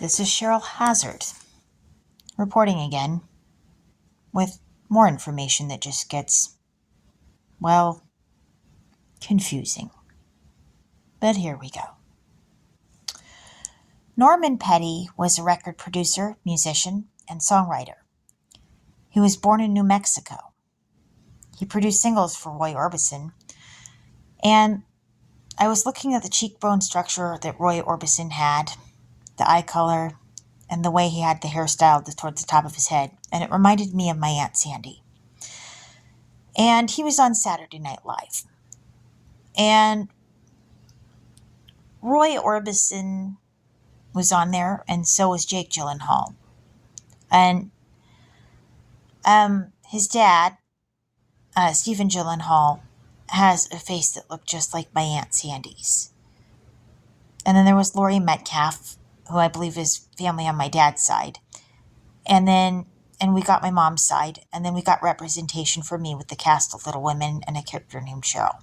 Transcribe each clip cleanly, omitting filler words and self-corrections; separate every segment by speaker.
Speaker 1: This is Cheryl Hazzard, reporting again with more information that just gets, well, confusing. But here we go. Norman Petty was a record producer, musician, and songwriter. He was born in New Mexico. He produced singles for Roy Orbison, and I was looking at the cheekbone structure that Roy Orbison had, the eye color, and the way he had the hairstyle towards the top of his head, and it reminded me of my Aunt Sandy. And he was on Saturday Night Live. And Roy Orbison was on there, and so was Jake Gyllenhaal. And his dad, Stephen Gyllenhaal, has a face that looked just like my Aunt Sandy's. And then there was Laurie Metcalf, who I believe is family on my dad's side. And we got my mom's side. And then we got representation for me with the cast of Little Women and a character named Cheryl.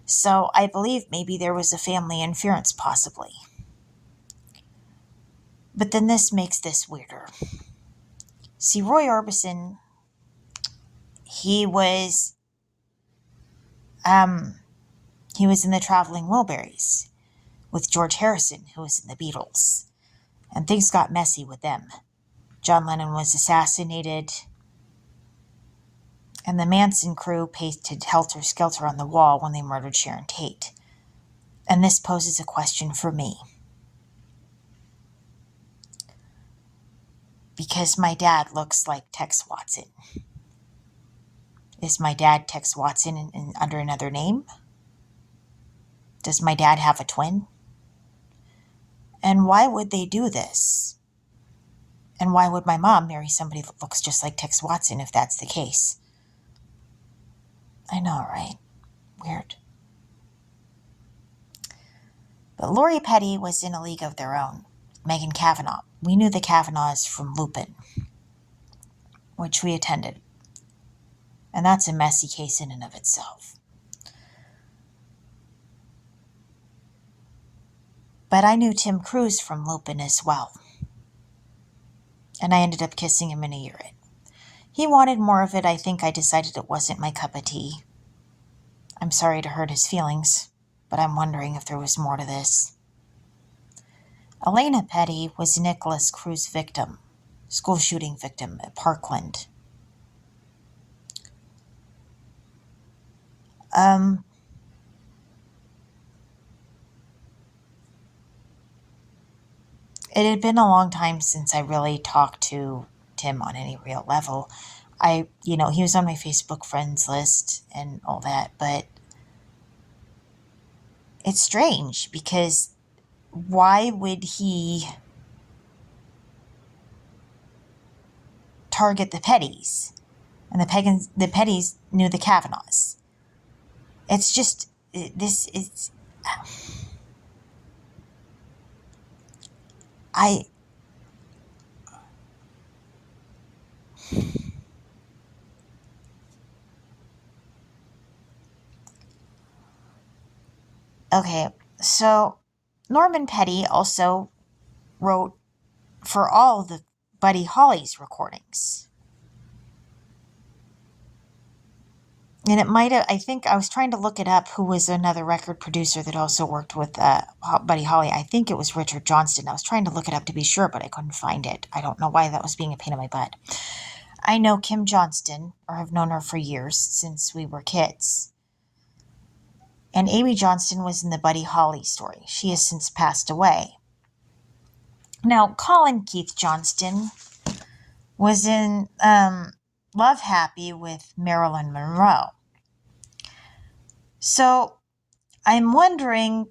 Speaker 1: So I believe maybe there was a family inference, possibly. But then this makes this weirder. See, Roy Orbison, he was in the Traveling Wilburys with George Harrison, who was in the Beatles. And things got messy with them. John Lennon was assassinated, and the Manson crew pasted helter-skelter on the wall when they murdered Sharon Tate. And this poses a question for me. Because my dad looks like Tex Watson. Is my dad Tex Watson under another name? Does my dad have a twin? And why would they do this? And why would my mom marry somebody that looks just like Tex Watson if that's the case? I know, right? Weird. But Lori Petty was in a league of their own. Megan Kavanaugh. We knew the Kavanaughs from Lupin, which we attended. And that's a messy case in and of itself. But I knew Tim Cruise from Lupin as well. And I ended up kissing him in a urine. He wanted more of it. I think I decided it wasn't my cup of tea. I'm sorry to hurt his feelings, but I'm wondering if there was more to this. Elena Petty was a Nicholas Cruz victim, school shooting victim at Parkland. It had been a long time since I really talked to Tim on any real level. He was on my Facebook friends list and all that, but it's strange because why would he target the Pettys? And the Pettys knew the Kavanaughs. It's just, Okay, so Norman Petty also wrote for all of the Buddy Holly's recordings. And it might have, I think I was trying to look it up, who was another record producer that also worked with Buddy Holly. I think it was Richard Johnston. I was trying to look it up to be sure, but I couldn't find it. I don't know why that was being a pain in my butt. I know Kim Johnston, or have known her for years, since we were kids. And Amy Johnston was in the Buddy Holly story. She has since passed away. Now, Colin Keith Johnston was in Love Happy with Marilyn Monroe. So I'm wondering,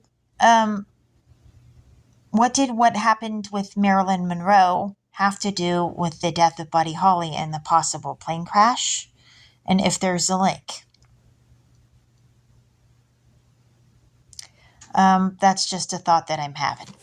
Speaker 1: what happened with Marilyn Monroe have to do with the death of Buddy Holly and the possible plane crash? And if there's a link. That's just a thought that I'm having.